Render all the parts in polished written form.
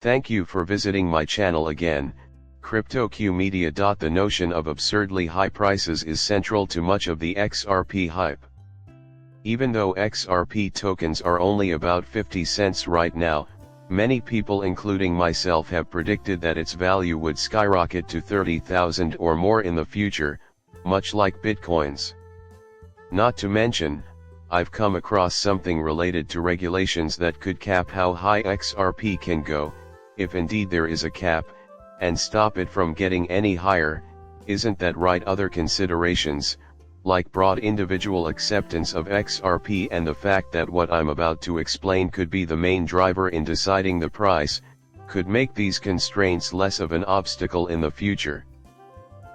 Thank you for visiting my channel again, CryptoQ Media. The notion of absurdly high prices is central to much of the XRP hype. Even though XRP tokens are only about 50 cents right now, many people including myself have predicted that its value would skyrocket to 30,000 or more in the future, much like Bitcoins. Not to mention, I've come across something related to regulations that could cap how high XRP can go, if indeed there is a cap, and stop it from getting any higher. Isn't that right? Other considerations, like broad individual acceptance of XRP and the fact that what I'm about to explain could be the main driver in deciding the price, could make these constraints less of an obstacle in the future.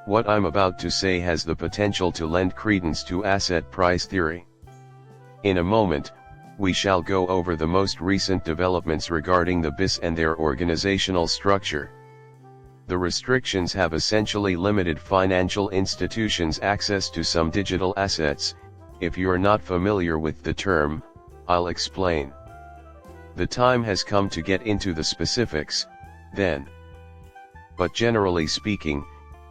What I'm about to say has the potential to lend credence to asset price theory. In a moment, we shall go over the most recent developments regarding the BIS and their organizational structure. The restrictions have essentially limited financial institutions' access to some digital assets. If you're not familiar with the term, I'll explain. The time has come to get into the specifics, then. But generally speaking,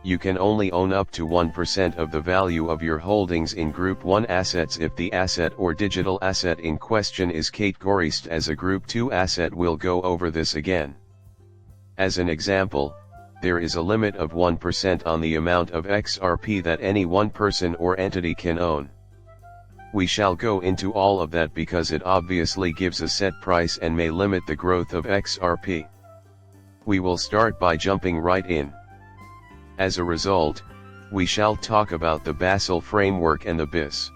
you can only own up to 1% of the value of your holdings in Group 1 assets if the asset or digital asset in question is categorized as a Group 2 asset. We'll go over this again. As an example, there is a limit of 1% on the amount of XRP that any one person or entity can own. We shall go into all of that because it obviously gives a set price and may limit the growth of XRP. We will start by jumping right in. As a result, we shall talk about the Basel framework and the BIS.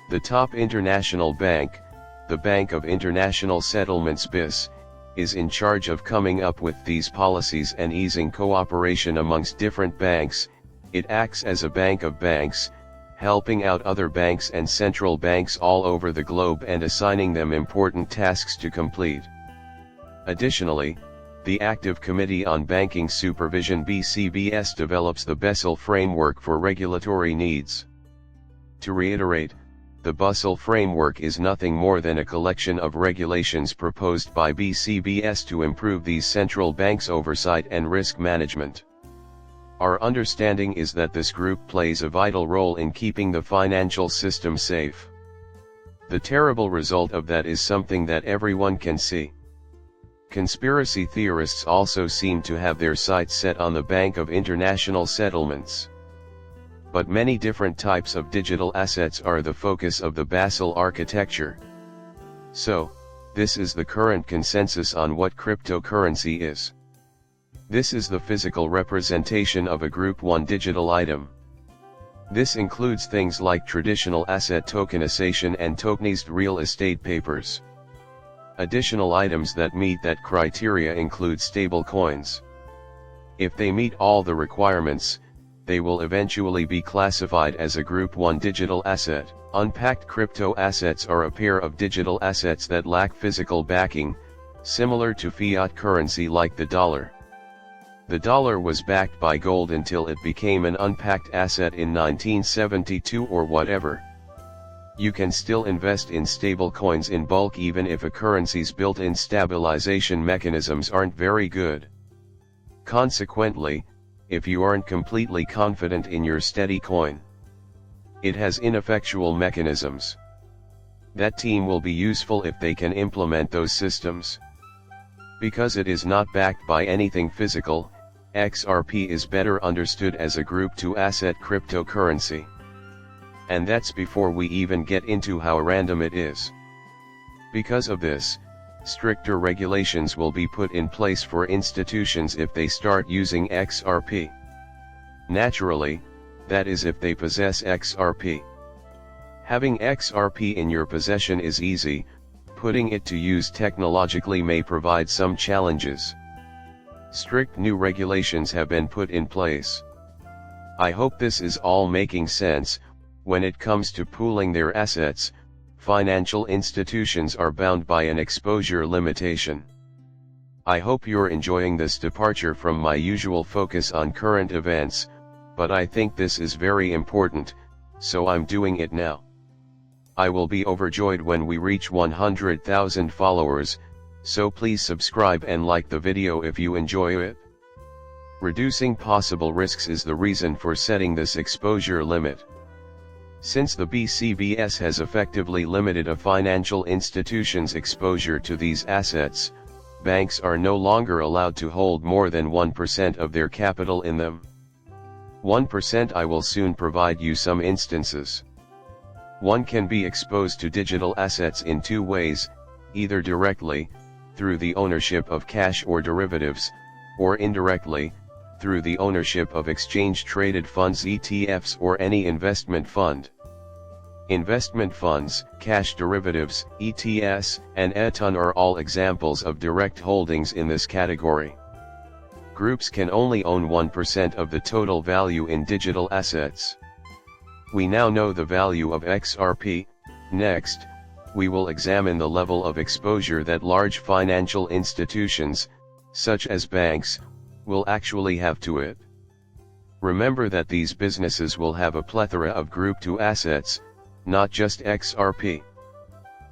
The top international bank, the Bank of International Settlements BIS, is in charge of coming up with these policies and easing cooperation amongst different banks. It acts as a bank of banks, helping out other banks and central banks all over the globe and assigning them important tasks to complete. Additionally, the Active Committee on Banking Supervision (BCBS) develops the Basel framework for regulatory needs. To reiterate, the Basel framework is nothing more than a collection of regulations proposed by BCBS to improve these central banks' oversight and risk management. Our understanding is that this group plays a vital role in keeping the financial system safe. The terrible result of that is something that everyone can see. Conspiracy theorists also seem to have their sights set on the Bank of International Settlements. But many different types of digital assets are the focus of the Basel architecture. So, this is the current consensus on what cryptocurrency is. This is the physical representation of a Group 1 digital item. This includes things like traditional asset tokenization and tokenized real estate papers. Additional items that meet that criteria include stable coins. If they meet all the requirements, they will eventually be classified as a Group 1 digital asset. Unpacked crypto assets are a pair of digital assets that lack physical backing, similar to fiat currency like the dollar. The dollar was backed by gold until it became an unpacked asset in 1972 or whatever. You can still invest in stable coins in bulk even if a currency's built-in stabilization mechanisms aren't very good. Consequently, if you aren't completely confident in your steady coin, it has ineffectual mechanisms. That team will be useful if they can implement those systems. Because it is not backed by anything physical, XRP is better understood as a Group 2 asset cryptocurrency. And that's before we even get into how random it is. Because of this, stricter regulations will be put in place for institutions if they start using XRP. Naturally, that is if they possess XRP. Having XRP in your possession is easy, putting it to use technologically may provide some challenges. Strict new regulations have been put in place. I hope this is all making sense. When it comes to pooling their assets, financial institutions are bound by an exposure limitation. I hope you're enjoying this departure from my usual focus on current events, but I think this is very important, so I'm doing it now. I will be overjoyed when we reach 100,000 followers, so please subscribe and like the video if you enjoy it. Reducing possible risks is the reason for setting this exposure limit. Since the BCBS has effectively limited a financial institution's exposure to these assets, banks are no longer allowed to hold more than 1% of their capital in them. 1%. I will soon provide you some instances. One can be exposed to digital assets in two ways, either directly, through the ownership of cash or derivatives, or indirectly, through the ownership of exchange-traded funds, ETFs, or any investment fund. Investment funds, cash derivatives, ETFs, and ETN are all examples of direct holdings in this category. Groups can only own 1% of the total value in digital assets. We now know the value of XRP. Next, we will examine the level of exposure that large financial institutions, such as banks, will actually have to it. Remember that these businesses will have a plethora of Group 2 assets, not just XRP.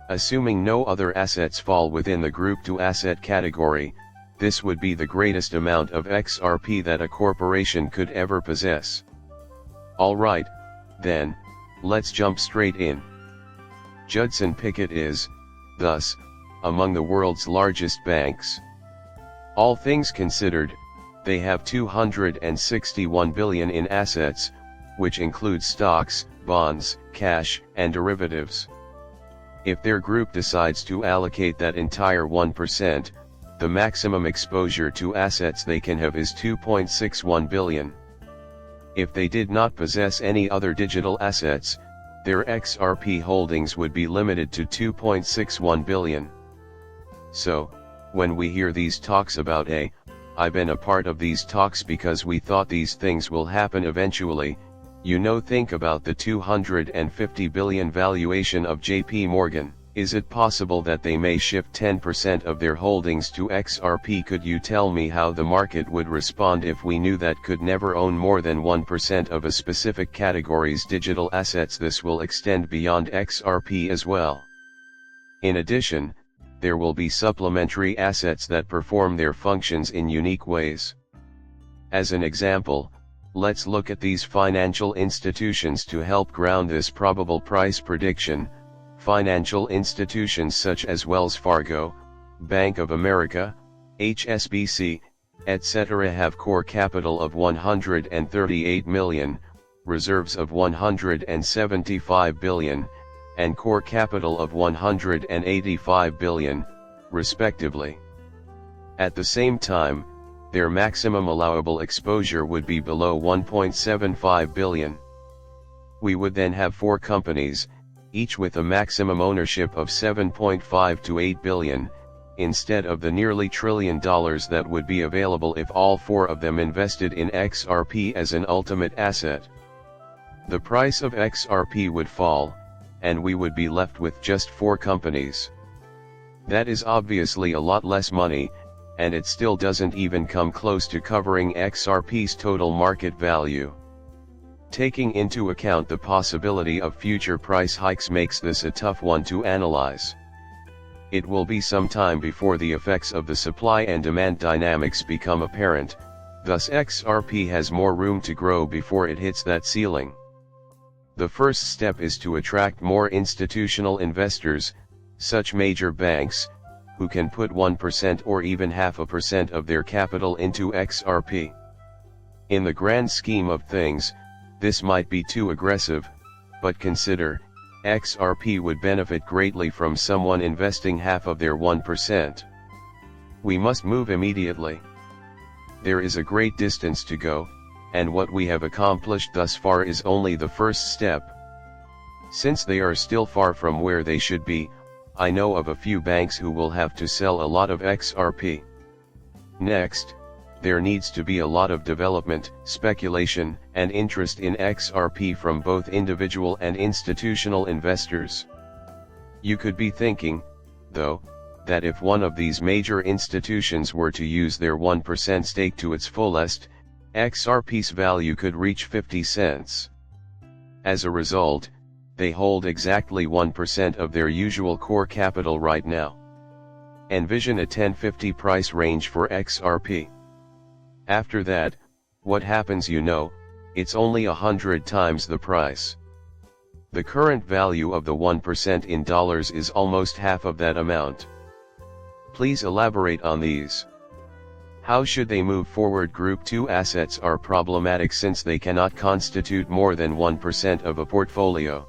Assuming no other assets fall within the Group 2 asset category, this would be the greatest amount of XRP that a corporation could ever possess. Alright, then, let's jump straight in. Judson Pickett is, thus, among the world's largest banks. All things considered, they have $261 billion in assets, which includes stocks, bonds, cash, and derivatives. If their group decides to allocate that entire 1%, the maximum exposure to assets they can have is $2.61 billion. If they did not possess any other digital assets, their XRP holdings would be limited to $2.61 billion. So, when we hear these talks about I've been a part of these talks because we thought these things will happen eventually, think about the $250 billion valuation of JP Morgan. Is it possible that they may shift 10% of their holdings to XRP? Could you tell me how the market would respond if we knew that could never own more than 1% of a specific category's digital assets? This will extend beyond XRP as well. In addition, there will be supplementary assets that perform their functions in unique ways. As an example, let's look at these financial institutions to help ground this probable price prediction. Financial institutions such as Wells Fargo, Bank of America, HSBC, etc. have core capital of $138 million, reserves of $175 billion, and core capital of $185 billion, respectively. At the same time, their maximum allowable exposure would be below $1.75 billion. We would then have 4 companies, each with a maximum ownership of $7.5 to $8 billion, instead of the nearly $1 trillion that would be available if all 4 of them invested in XRP as an ultimate asset. The price of XRP would fall, and we would be left with just 4 companies. That is obviously a lot less money, and it still doesn't even come close to covering XRP's total market value. Taking into account the possibility of future price hikes makes this a tough one to analyze. It will be some time before the effects of the supply and demand dynamics become apparent, thus XRP has more room to grow before it hits that ceiling. The first step is to attract more institutional investors, such major banks, who can put 1% or even 0.5% of their capital into XRP. In the grand scheme of things, this might be too aggressive, but consider, XRP would benefit greatly from someone investing half of their 1%. We must move immediately. There is a great distance to go, and what we have accomplished thus far is only the first step. Since they are still far from where they should be, I know of a few banks who will have to sell a lot of XRP. Next, there needs to be a lot of development, speculation, and interest in XRP from both individual and institutional investors. You could be thinking, though, that if one of these major institutions were to use their 1% stake to its fullest, XRP's value could reach 50 cents. As a result, they hold exactly 1% of their usual core capital right now. Envision a 1050 price range for XRP. After that, what happens? It's only 100 times the price. The current value of the 1% in dollars is almost half of that amount. Please elaborate on these. How should they move forward? Group 2 assets are problematic since they cannot constitute more than 1% of a portfolio.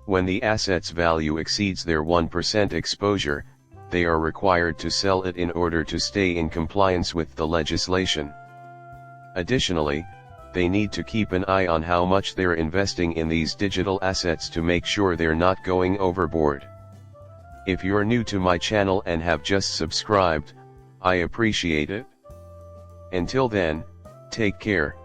When the asset's value exceeds their 1% exposure, they are required to sell it in order to stay in compliance with the legislation. Additionally, they need to keep an eye on how much they're investing in these digital assets to make sure they're not going overboard. If you're new to my channel and have just subscribed, I appreciate it. Until then, take care.